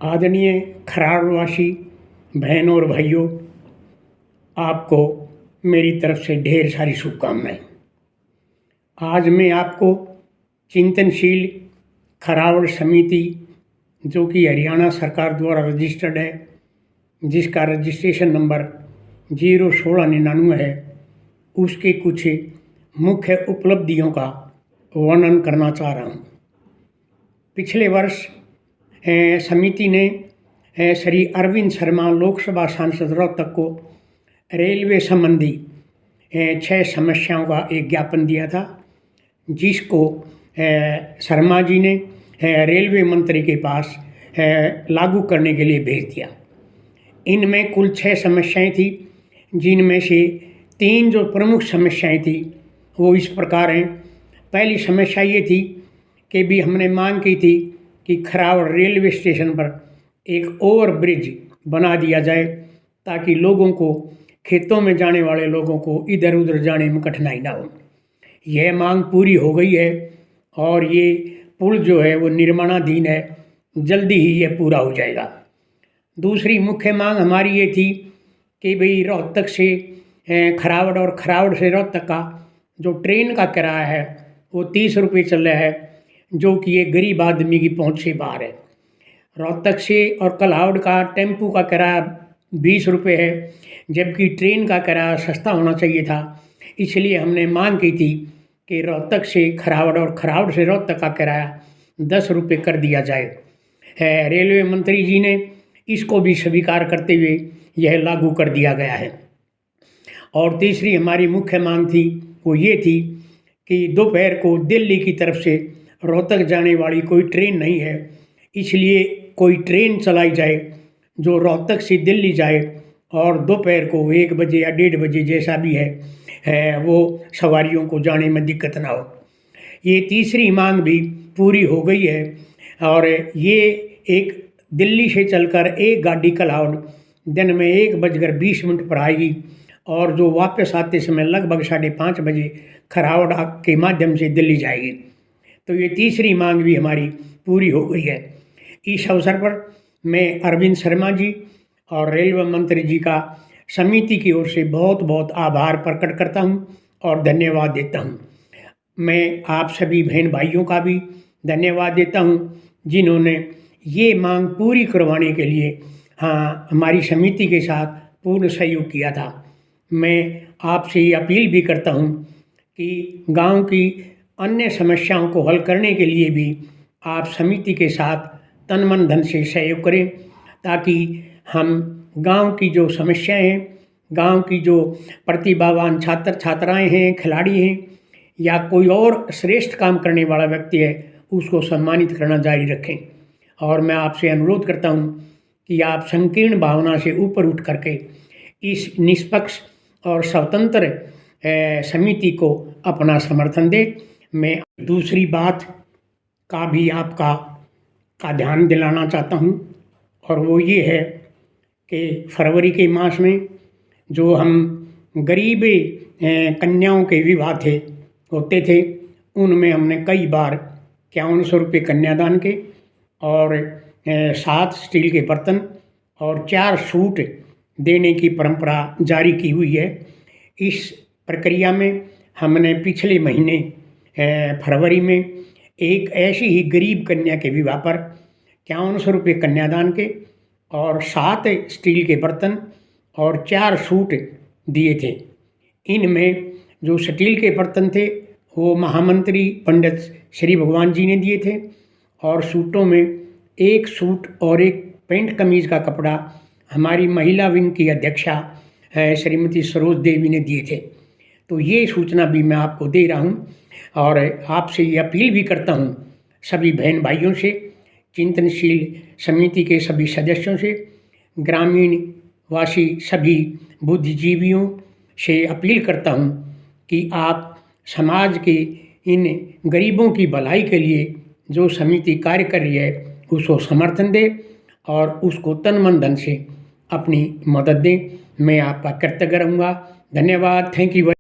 आदरणीय खराड़वासी बहनों और भाइयों, आपको मेरी तरफ से ढेर सारी शुभकामनाएं। आज मैं आपको चिंतनशील खरावड़ समिति, जो कि हरियाणा सरकार द्वारा रजिस्टर्ड है, जिसका रजिस्ट्रेशन नंबर 01699 है, उसके कुछ मुख्य उपलब्धियों का वर्णन करना चाह रहा हूँ। पिछले वर्ष समिति ने श्री अरविंद शर्मा लोकसभा सांसद रोहतक को रेलवे संबंधी 6 समस्याओं का एक ज्ञापन दिया था, जिसको शर्मा जी ने रेलवे मंत्री के पास लागू करने के लिए भेज दिया। इनमें कुल 6 समस्याएं थी, जिनमें से 3 जो प्रमुख समस्याएं थी वो इस प्रकार हैं। पहली समस्या ये थी कि भी हमने मांग की थी कि खरावड़ रेलवे स्टेशन पर एक ओवर ब्रिज बना दिया जाए, ताकि लोगों को, खेतों में जाने वाले लोगों को इधर उधर जाने में कठिनाई ना हो। यह मांग पूरी हो गई है और ये पुल जो है वो निर्माणाधीन है, जल्दी ही यह पूरा हो जाएगा। दूसरी मुख्य मांग हमारी ये थी कि भाई रोहतक से खरावड़ और खरावड़ से रोहतक का जो ट्रेन का किराया है वो 30 रुपये चल रहा है, जो कि ये गरीब आदमी की पहुंच से बाहर है। रोहतक से और कलावड़ का टेम्पू का किराया 20 रुपये है, जबकि ट्रेन का किराया सस्ता होना चाहिए था। इसलिए हमने मांग की थी कि रोहतक से खरावड़ और खरावड़ से रोहतक का किराया 10 रुपये कर दिया जाए। रेलवे मंत्री जी ने इसको भी स्वीकार करते हुए यह लागू कर दिया गया है। और तीसरी हमारी मुख्य मांग थी वो ये थी कि दोपहर को दिल्ली की तरफ से रोहतक जाने वाली कोई ट्रेन नहीं है, इसलिए कोई ट्रेन चलाई जाए जो रोहतक से दिल्ली जाए और दोपहर को 1 बजे या 1:30 बजे जैसा भी है वो सवारियों को जाने में दिक्कत ना हो। ये तीसरी मांग भी पूरी हो गई है और ये एक दिल्ली से चलकर एक गाड़ी कलावड़ दिन में 1:20 पर आएगी और जो वापस आते समय लगभग 5:30 बजे खरावड़ के माध्यम से दिल्ली जाएगी। तो ये तीसरी मांग भी हमारी पूरी हो गई है। इस अवसर पर मैं अरविंद शर्मा जी और रेलवे मंत्री जी का समिति की ओर से बहुत बहुत आभार प्रकट करता हूं और धन्यवाद देता हूं। मैं आप सभी बहन भाइयों का भी धन्यवाद देता हूं, जिन्होंने ये मांग पूरी करवाने के लिए हमारी समिति के साथ पूर्ण सहयोग किया था। मैं आपसे ये अपील भी करता हूं कि गांव की अन्य समस्याओं को हल करने के लिए भी आप समिति के साथ तन मन धन से सहयोग करें, ताकि हम गांव की जो समस्याएं हैं, गांव की जो प्रतिभावान छात्र छात्राएं हैं, खिलाड़ी हैं या कोई और श्रेष्ठ काम करने वाला व्यक्ति है, उसको सम्मानित करना जारी रखें। और मैं आपसे अनुरोध करता हूं कि आप संकीर्ण भावना से ऊपर उठ करके इस निष्पक्ष और स्वतंत्र समिति को अपना समर्थन दें। मैं दूसरी बात का भी आपका ध्यान दिलाना चाहता हूं, और वो ये है कि फरवरी के मास में जो हम गरीब कन्याओं के विवाह होते थे, उनमें हमने कई बार 5100 रुपये कन्यादान के और 7 स्टील के बर्तन और 4 सूट देने की परंपरा जारी की हुई है। इस प्रक्रिया में हमने पिछले महीने फरवरी में एक ऐसी ही गरीब कन्या के विवाह पर 5100 रुपये कन्यादान के और 7 स्टील के बर्तन और 4 सूट दिए थे। इनमें जो स्टील के बर्तन थे वो महामंत्री पंडित श्री भगवान जी ने दिए थे, और सूटों में 1 सूट और 1 पैंट कमीज़ का कपड़ा हमारी महिला विंग की अध्यक्षा श्रीमती सरोज देवी ने दिए थे। तो ये सूचना भी मैं आपको दे रहा हूँ और आपसे ये अपील भी करता हूँ सभी बहन भाइयों से, चिंतनशील समिति के सभी सदस्यों से, ग्रामीण वासी सभी बुद्धिजीवियों से अपील करता हूँ कि आप समाज के इन गरीबों की भलाई के लिए जो समिति कार्य कर रही है उसको समर्थन दें और उसको तन मन धन से अपनी मदद दें। मैं आपका कृतज्ञ रहूँगा। धन्यवाद। Thank you.